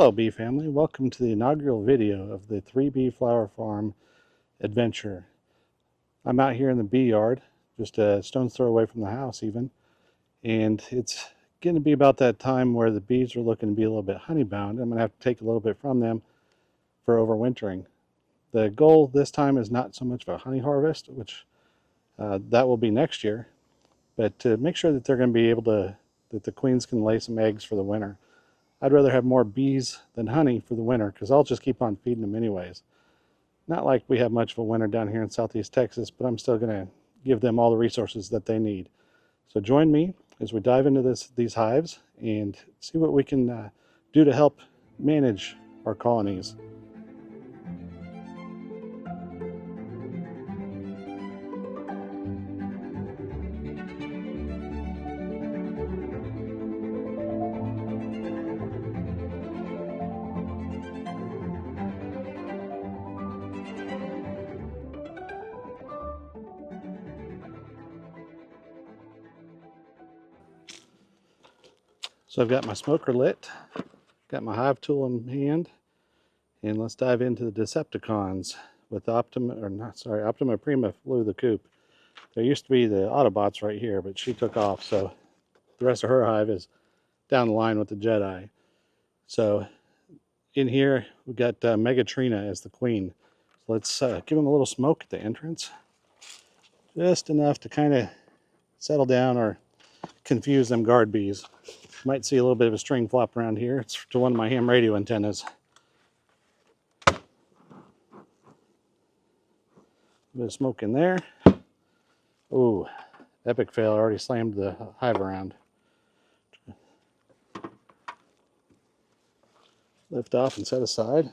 Hello bee family, welcome to the inaugural video of the 3 bee flower farm adventure. I'm out here in the bee yard, just a stone's throw away from the house even, and it's going to be about that time where the bees are looking to be a little bit honey bound. I'm going to have to take a little bit from them for overwintering. The goal this time is not so much of a honey harvest, which that will be next year, but to make sure that they're going to be able to, that the queens can lay some eggs for the winter. I'd rather have more bees than honey for the winter because I'll just keep on feeding them anyways. Not like we have much of a winter down here in southeast Texas, but I'm still going to give them all the resources that they need. So join me as we dive into these hives and see what we can do to help manage our colonies. So I've got my smoker lit, got my Hive Tool in hand, and let's dive into the Decepticons with Optima Prima flew the coop. There used to be the Autobots right here, but she took off, so the rest of her hive is down the line with the Jedi. So in here we've got Megatrina as the queen. So let's give them a little smoke at the entrance, just enough to kind of settle down or confuse them guard bees. Might see a little bit of a string flop around here. It's to one of my ham radio antennas. A bit of smoke in there. Ooh, epic fail. I already slammed the hive around. Lift off and set aside.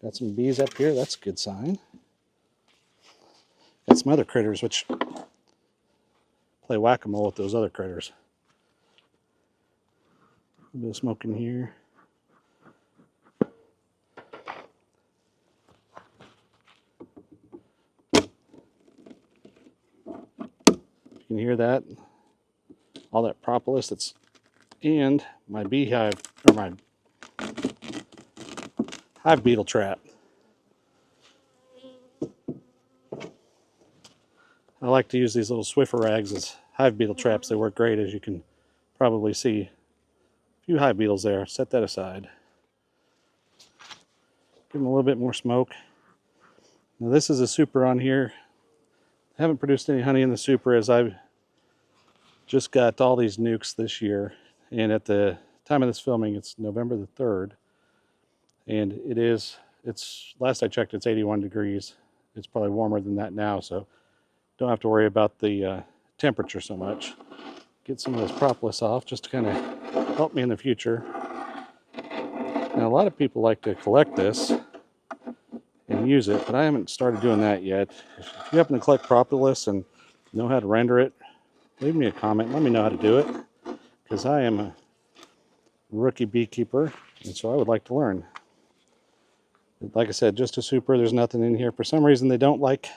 Got some bees up here. That's a good sign. Got some other critters which play whack-a-mole with those other critters. A bit of smoke in here. You can hear that, all that propolis that's in my beehive, or my hive beetle trap. I like to use these little Swiffer rags as hive beetle traps. They work great, as you can probably see. Few hive beetles there. Set that aside. Give them a little bit more smoke. Now this is a super on here. I haven't produced any honey in the super as I've just got all these nukes this year. And at the time of this filming, it's November the 3rd. And it's last I checked, it's 81 degrees. It's probably warmer than that now, so don't have to worry about the temperature so much. Get some of this propolis off just to kind of help me in the future. Now a lot of people like to collect this and use it, but I haven't started doing that yet. If you happen to collect propolis and know how to render it, leave me a comment. Let me know how to do it, because I am a rookie beekeeper, and so I would like to learn. Like I said, just a super. There's nothing in here. For some reason, they don't like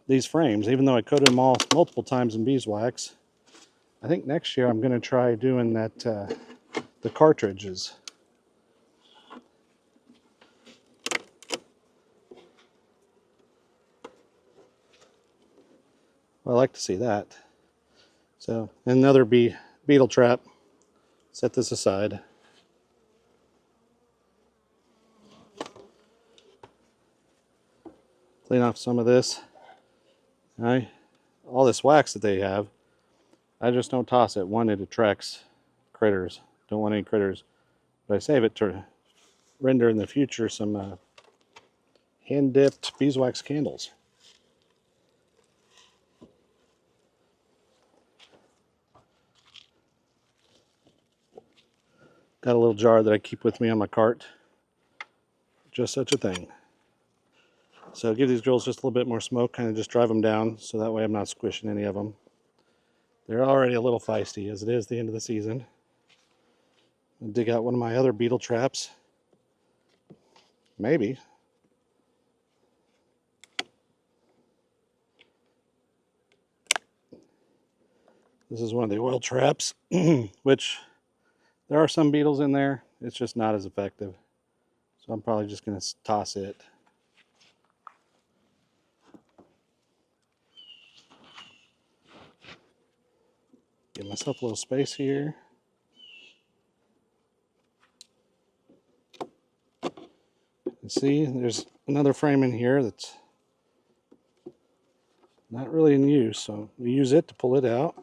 these frames, even though I coated them all multiple times in beeswax. I think next year I'm going to try doing that, the cartridges. Well, I like to see that. So another beetle trap. Set this aside. Clean off some of this. All this wax that they have, I just don't toss it. One, it attracts critters. Don't want any critters. But I save it to render in the future some hand-dipped beeswax candles. Got a little jar that I keep with me on my cart. Just such a thing. So give these drills just a little bit more smoke, kind of just drive them down, so that way I'm not squishing any of them. They're already a little feisty as it is the end of the season. I'll dig out one of my other beetle traps. Maybe. This is one of the oil traps, which there are some beetles in there. it's just not as effective. So I'm probably just going to toss it. Give myself a little space here. And see, there's another frame in here that's not really in use, so we use it to pull it out.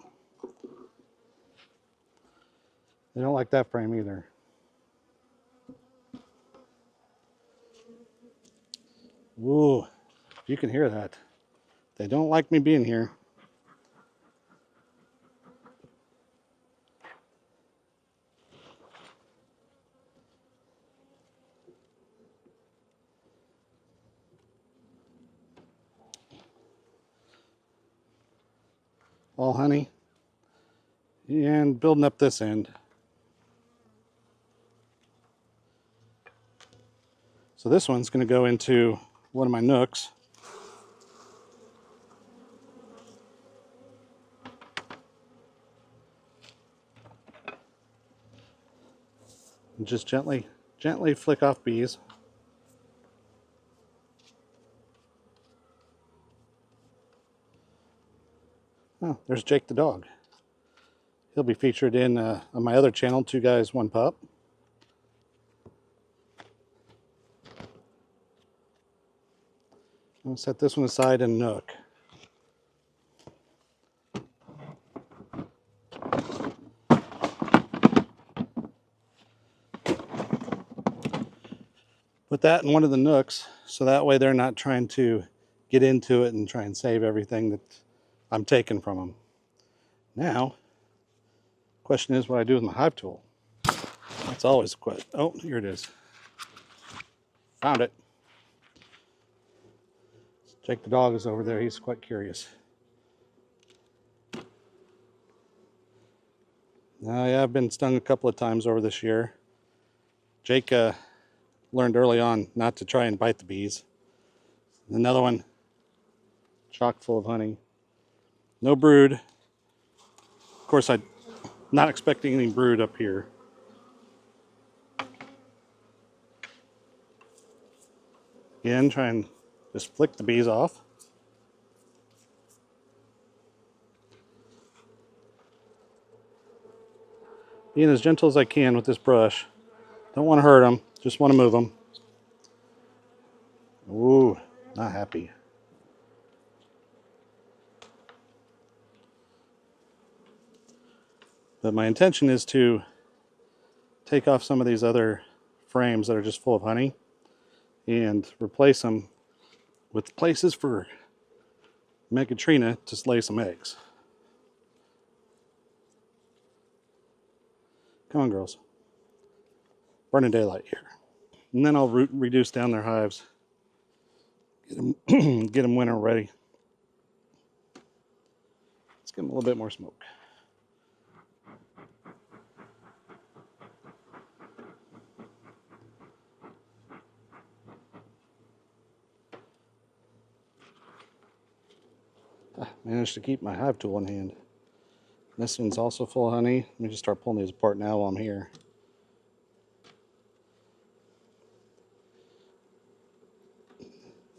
They don't like that frame either. Ooh, you can hear that. They don't like me being here. All honey. And building up this end. So this one's going to go into one of my nooks. And just gently flick off bees. Oh, there's Jake the dog. He'll be featured in on my other channel, 2 Guys, 1 Pup. I'll set this one aside in a nook. Put that in one of the nooks, so that way they're not trying to get into it and try and save everything that I'm taking from them. Now, the question is what I do with my Hive Tool. That's always a question. Oh, here it is. Found it. Jake the dog is over there. He's quite curious. Yeah, I've been stung a couple of times over this year. Jake learned early on not to try and bite the bees. Another one, chock full of honey. No brood. Of course, I'm not expecting any brood up here. Again, try and just flick the bees off. Being as gentle as I can with this brush. Don't want to hurt them, just want to move them. Ooh, not happy. But my intention is to take off some of these other frames that are just full of honey and replace them with places for Megatrina to lay some eggs. Come on, girls. Burning daylight here. And then I'll reduce down their hives. Get them winter ready. Let's give them a little bit more smoke. Managed to keep my Hive Tool in hand. This one's also full of honey. Let me just start pulling these apart now while I'm here.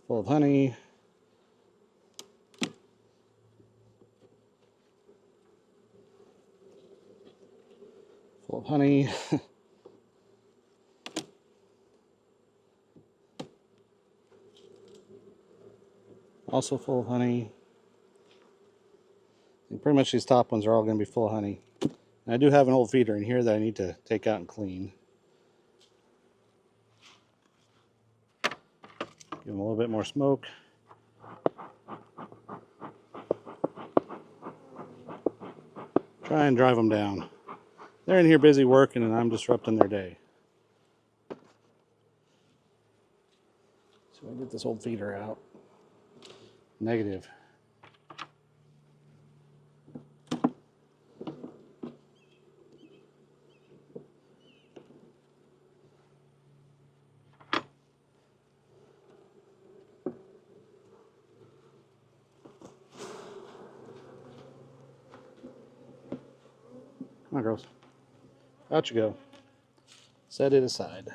Full of honey. Full of honey. Also full of honey. And pretty much these top ones are all going to be full of honey. And I do have an old feeder in here that I need to take out and clean. Give them a little bit more smoke. Try and drive them down. They're in here busy working and I'm disrupting their day. So I get this old feeder out. Negative. Come on, girls. Out you go. set it aside.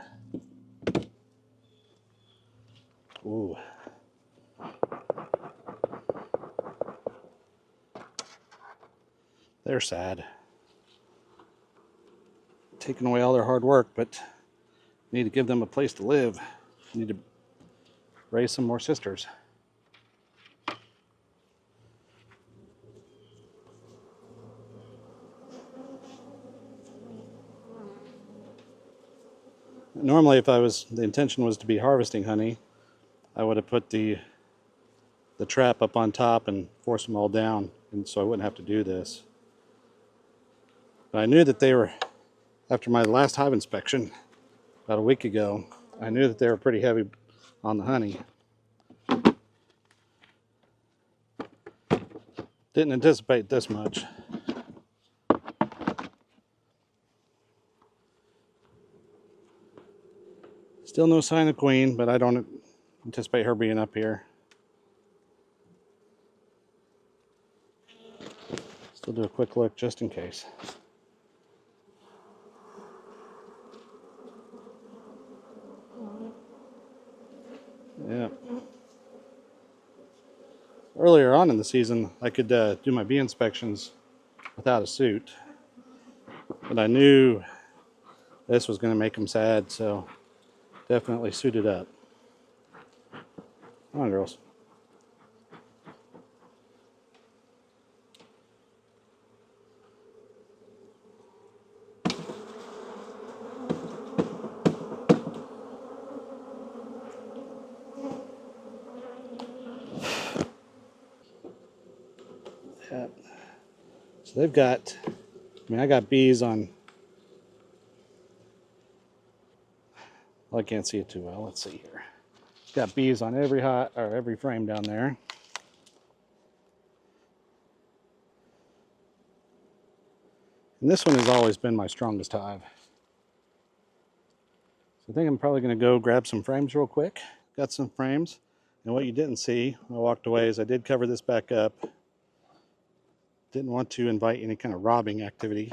Ooh. They're sad. Taking away all their hard work, but need to give them a place to live. Need to raise some more sisters. Normally, if the intention was to be harvesting honey, I would have put the trap up on top and forced them all down, and so I wouldn't have to do this. But I knew that they were, after my last hive inspection about a week ago, I knew that they were pretty heavy on the honey. Didn't anticipate this much. Still no sign of queen, but I don't anticipate her being up here. Still do a quick look just in case. Yeah. Earlier on in the season, I could do my bee inspections without a suit, but I knew this was going to make them sad, so definitely suited up. Come on, girls. Yeah. So they've got, I got bees on, well, I can't see it too well. Let's see here. Got bees on every frame down there. And this one has always been my strongest hive. So I think I'm probably going to go grab some frames real quick. Got some frames. And what you didn't see when I walked away is I did cover this back up. Didn't want to invite any kind of robbing activity.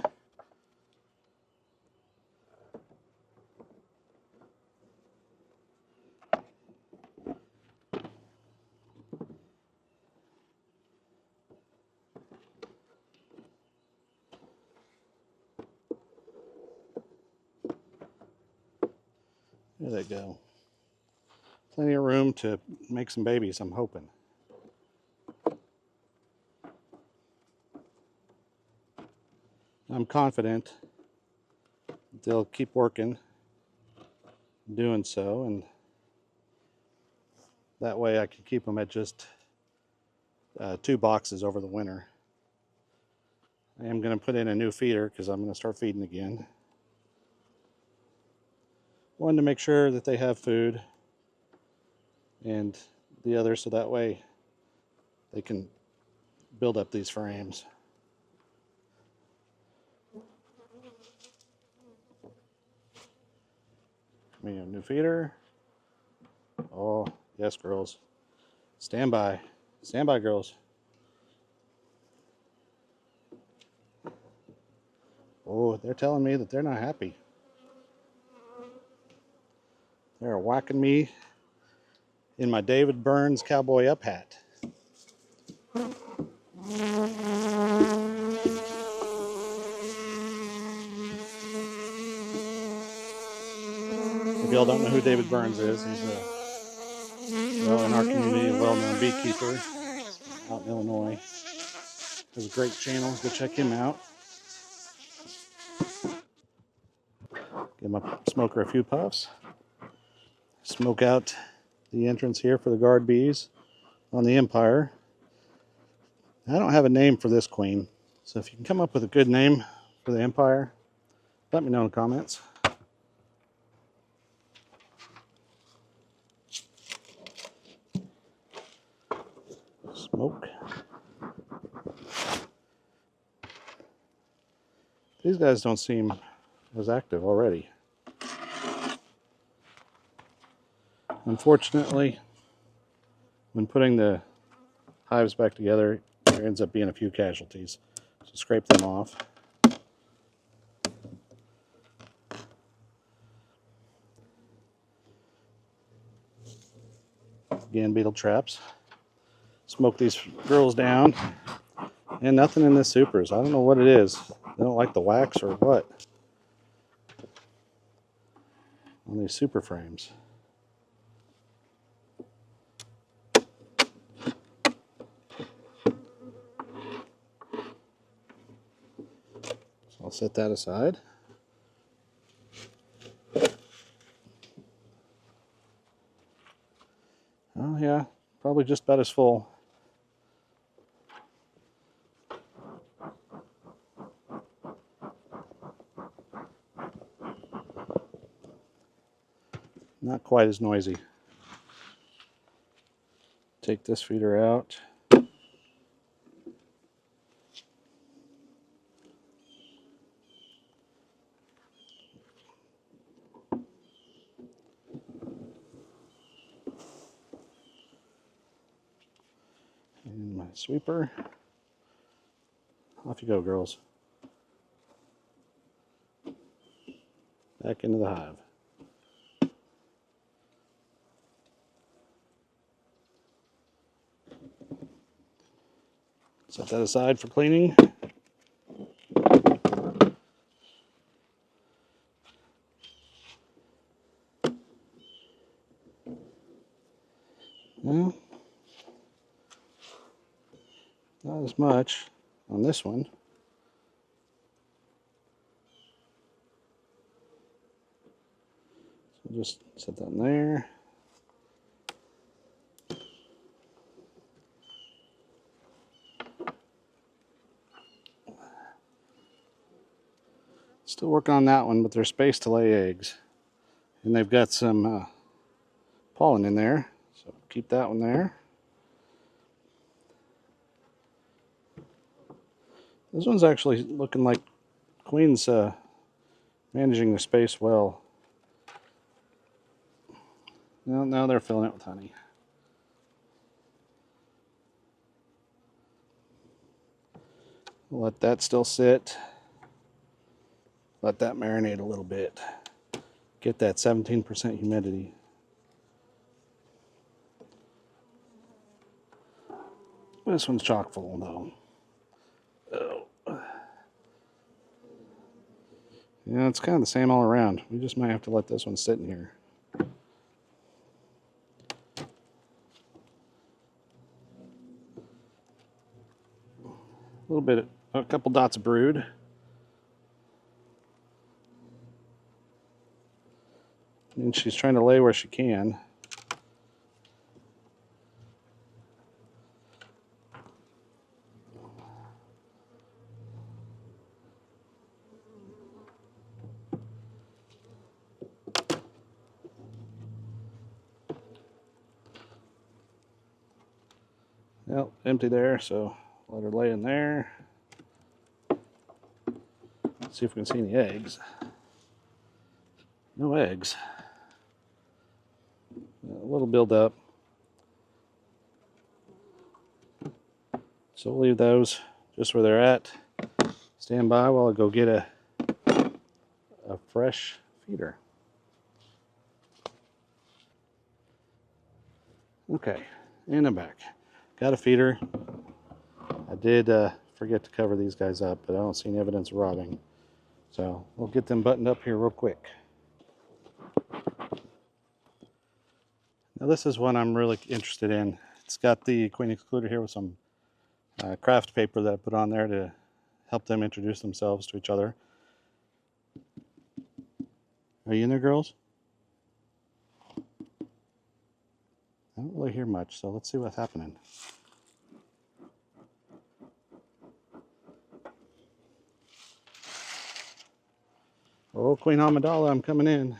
There they go. Plenty of room to make some babies, I'm hoping. I'm confident they'll keep working, doing so, and that way I can keep them at just 2 boxes over the winter. I am going to put in a new feeder because I'm going to start feeding again. One, to make sure that they have food, and the other so that way they can build up these frames. Come here, new feeder. Oh, yes, girls. Stand by. Stand by, girls. Oh, they're telling me that they're not happy. They're whacking me in my David Burns cowboy up hat. If y'all don't know who David Burns is, he's in our community, a well-known beekeeper out in Illinois. Has a great channel. Go check him out. Give my smoker a few puffs. Smoke out the entrance here for the guard bees on the Empire. I don't have a name for this queen, so if you can come up with a good name for the Empire, let me know in the comments. Smoke. These guys don't seem as active already. Unfortunately, when putting the hives back together, there ends up being a few casualties. So scrape them off. again, beetle traps. Smoke these girls down. And nothing in this supers. I don't know what it is. They don't like the wax or what on these super frames. So I'll set that aside. Oh yeah, probably just about as full. Not quite as noisy. Take this feeder out. And my sweeper. Off you go, girls. Back into the hive. Set that aside for cleaning. Well, not as much on this one. So just set that in there. Still working on that one, but there's space to lay eggs. And they've got some pollen in there, so keep that one there. This one's actually looking like Queen's managing the space well. Now they're filling it with honey. We'll let that still sit. Let that marinate a little bit. Get that 17% humidity. This one's chock full though. Oh. Yeah, it's kind of the same all around. We just might have to let this one sit in here. A little bit, a couple dots of brood. And she's trying to lay where she can. Well, empty there, so let her lay in there. See if we can see any eggs. No eggs. A little build-up. So we'll leave those just where they're at. Stand by while I go get a fresh feeder. Okay, and I'm back. Got a feeder. I did forget to cover these guys up, but I don't see any evidence of rotting. So we'll get them buttoned up here real quick. Now this is one I'm really interested in. It's got the queen excluder here with some craft paper that I put on there to help them introduce themselves to each other. Are you in there, girls? I don't really hear much, so let's see what's happening. Oh, Queen Amidala, I'm coming in.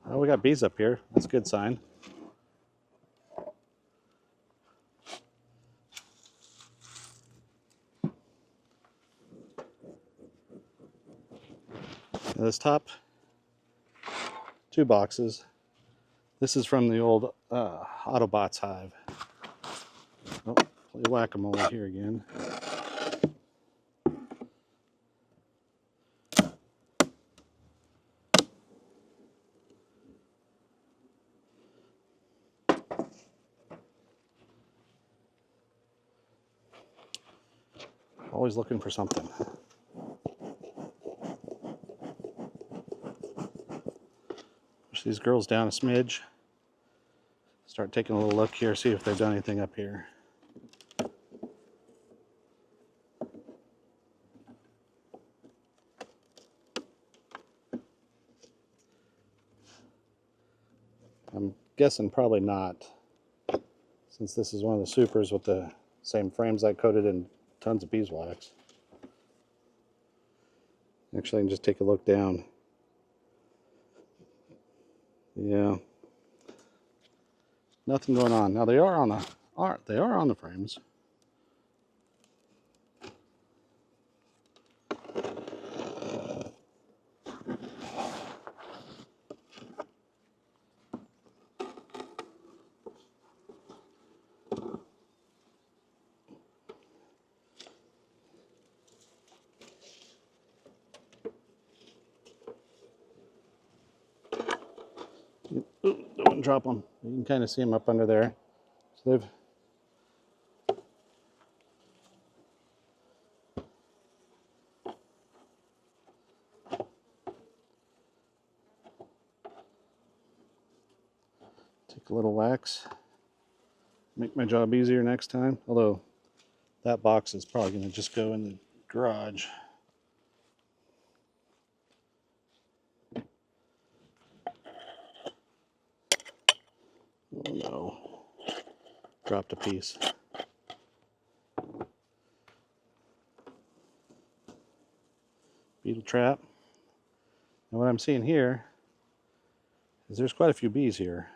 Oh, we got bees up here. That's a good sign. Now this top 2 boxes. This is from the old Autobots hive. Oh, play whack-a-mole here again. Always looking for something. Push these girls down a smidge. Start taking a little look here, see if they've done anything up here. I'm guessing probably not, since this is one of the supers with the same frames I coated in tons of beeswax. Actually, I can just take a look down. Yeah, nothing going on. Now they are on the frames. Ooh, don't drop them. You can kind of see them up under there. So they've take a little wax, make my job easier next time. Although that box is probably going to just go in the garage. Oh no, dropped a piece. Beetle trap. And what I'm seeing here is there's quite a few bees here.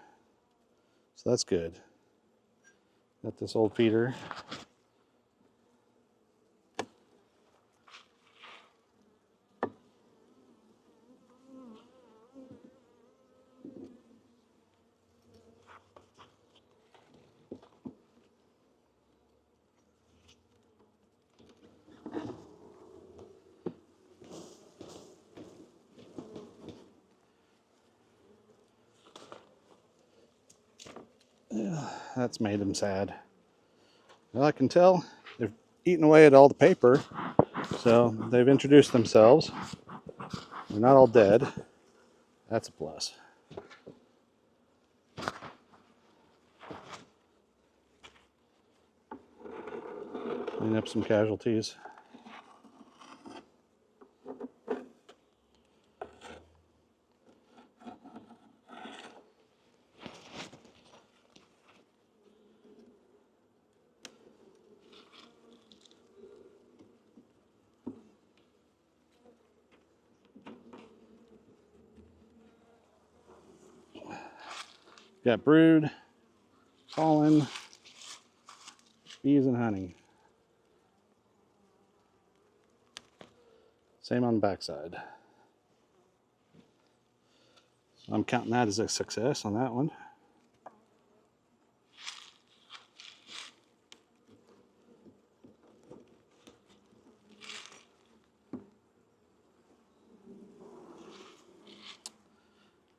So that's good. Got this old feeder. Yeah, that's made them sad. Well, I can tell they've eaten away at all the paper, so they've introduced themselves. They're not all dead. That's a plus. Clean up some casualties. Got brood, pollen, bees, and honey. Same on the backside. So I'm counting that as a success on that one.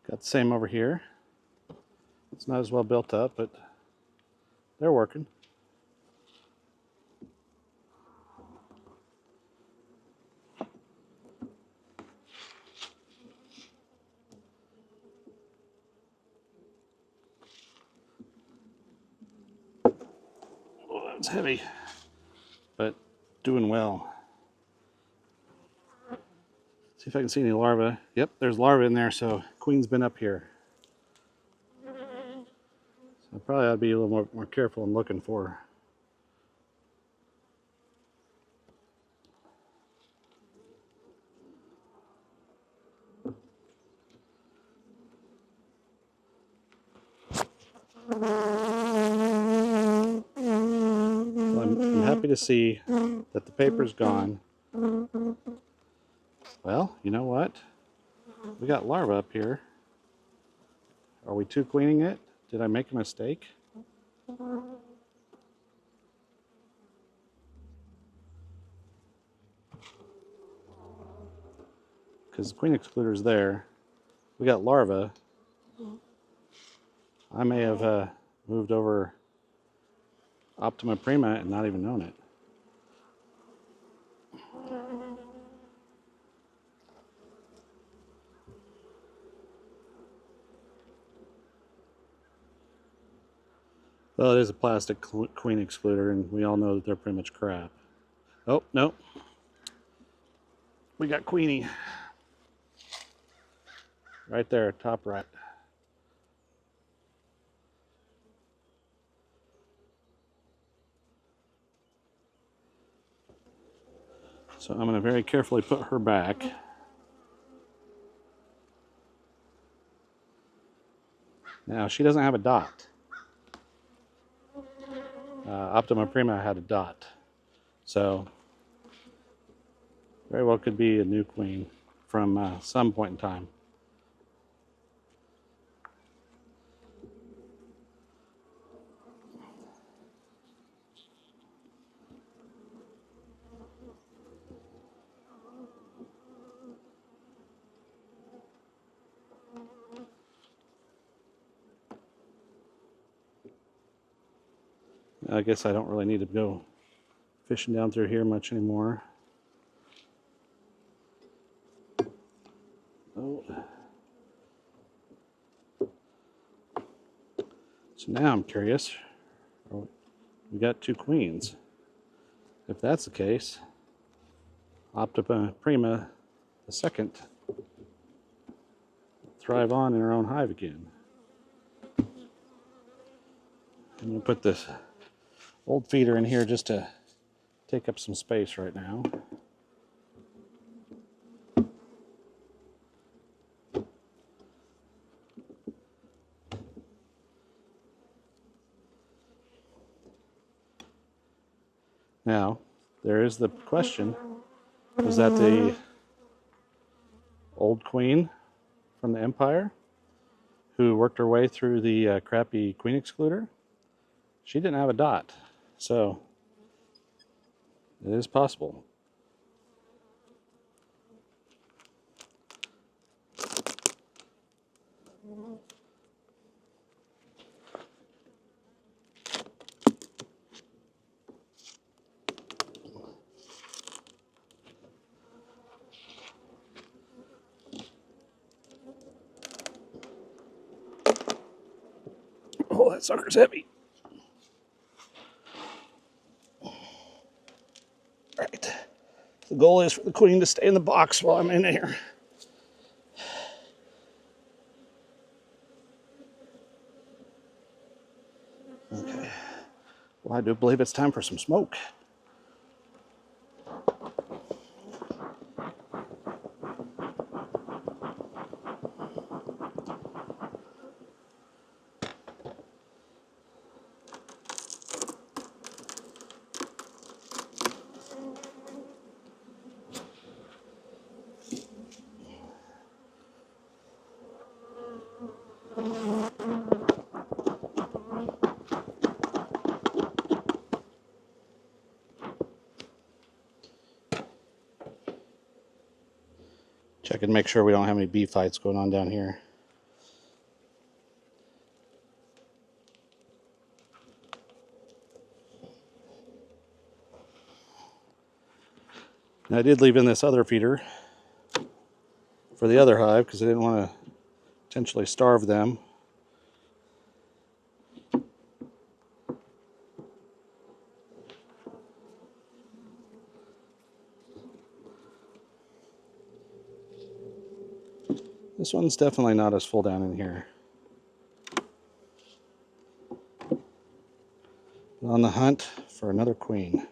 Got the same over here. It's not as well built up, but they're working. Oh, that's heavy, but doing well. See if I can see any larvae. Yep, there's larvae in there, so queen's been up here. So I probably ought to be a little more careful in looking for her. Well, I'm happy to see that the paper's gone. Well, you know what? We got larvae up here. Are we too queening it? Did I make a mistake? Because the queen excluder is there. We got larvae. I may have moved over Optima Prima and not even known it. Well, it is a plastic queen excluder, and we all know that they're pretty much crap. Oh, no. We got Queenie. Right there, top right. So I'm going to very carefully put her back. Now, she doesn't have a dot. Optima Prima had a dot. So, very well could be a new queen from some point in time. I guess I don't really need to go fishing down through here much anymore. Oh. So now I'm curious. We got two queens. If that's the case, Optima Prima the second thrive on in her own hive again. I'm going to put this old feeder in here just to take up some space right now. Now, there is the question, was that the old queen from the Empire who worked her way through the crappy queen excluder? She didn't have a dot, so it is possible. Oh, that sucker's heavy. Right. The goal is for the queen to stay in the box while I'm in here. Okay. Well, I do believe it's time for some smoke. Check and make sure we don't have any bee fights going on down here. Now, I did leave in this other feeder for the other hive because I didn't want to potentially starve them. This one's definitely not as full down in here. On the hunt for another queen.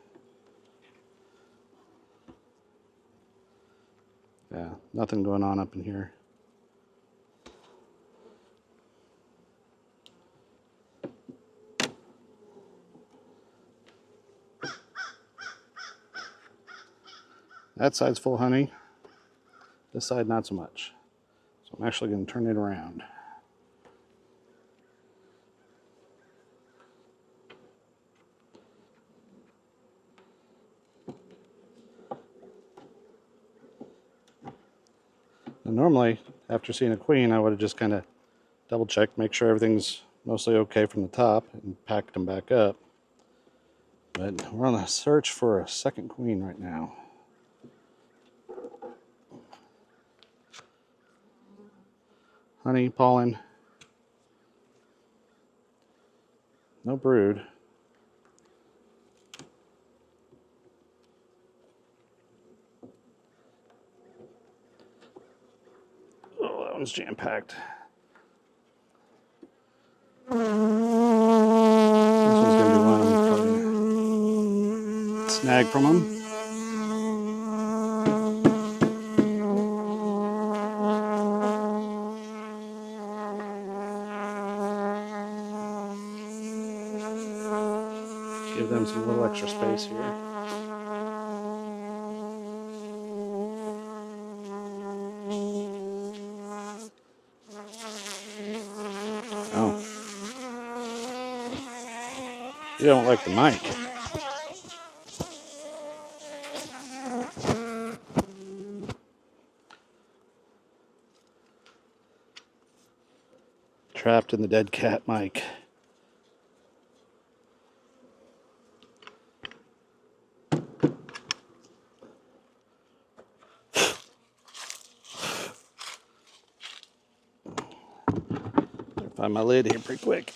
Yeah, nothing going on up in here. That side's full of honey. This side, not so much. So I'm actually going to turn it around. Now, normally, after seeing a queen, I would have just kind of double checked, make sure everything's mostly okay from the top, and packed them back up. But we're on a search for a second queen right now. honey, pollen. No brood. Oh, that one's jam-packed. This one's going to be one I'm probably snag from them. Give them some little extra space here. Oh. You don't like the mic. Trapped in the dead cat mic. Find my lid here pretty quick.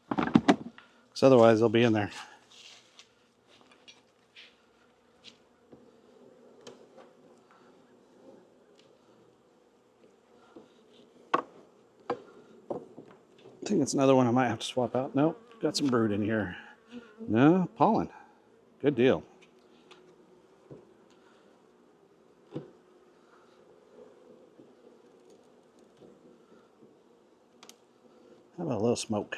Because otherwise they'll be in there. I think it's another one I might have to swap out. Nope, got some brood in here. No, pollen. Good deal. How about a little smoke?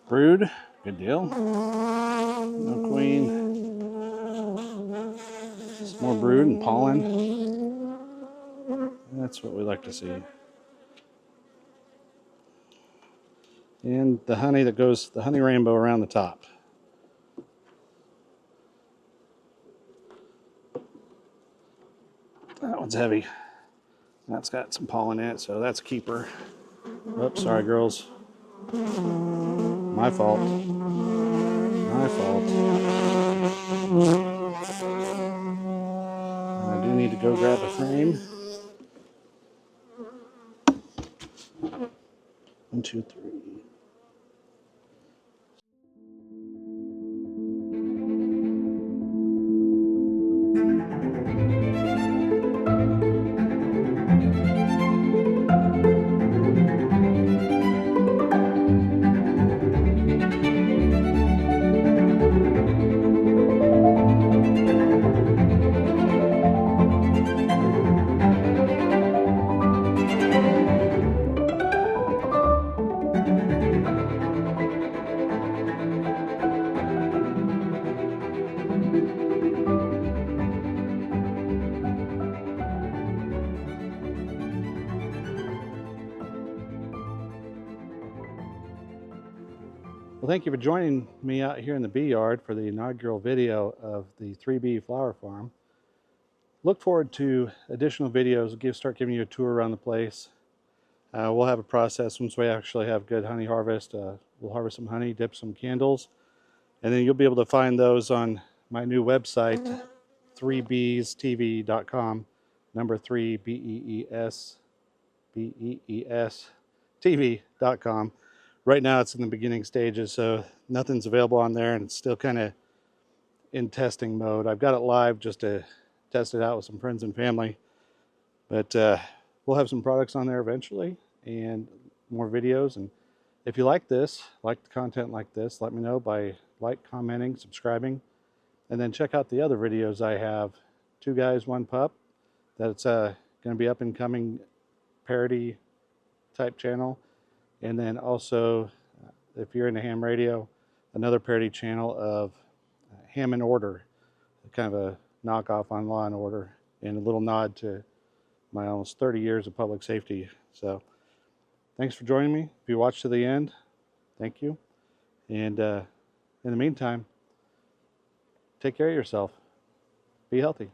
Brood, good deal. No queen. Some more brood and pollen. That's what we like to see. And the honey that goes, the honey rainbow around the top. That one's heavy. That's got some pollen in it, so that's a keeper. Oops, sorry girls. My fault. My fault. And I do need to go grab a frame. 1, 2, 3. Well, thank you for joining me out here in the bee yard for the inaugural video of the 3B flower farm. Look forward to additional videos. Start giving you a tour around the place. We'll have a process once we actually have good honey harvest. We'll harvest some honey, dip some candles, and then you'll be able to find those on my new website, 3beestv.com, number 3 BEES TV.com. Right now it's in the beginning stages, so nothing's available on there, and it's still kind of in testing mode. I've got it live just to test it out with some friends and family, but we'll have some products on there eventually and more videos. And if you like this, like the content like this, let me know by commenting, subscribing, and then check out the other videos I have. 2 guys, 1 pup. That's going to be up and coming parody type channel. And then also, if you're into ham radio, another parody channel of Ham and Order, kind of a knockoff on Law and Order, and a little nod to my almost 30 years of public safety. So thanks for joining me. If you watched to the end, thank you. And in the meantime, take care of yourself. Be healthy.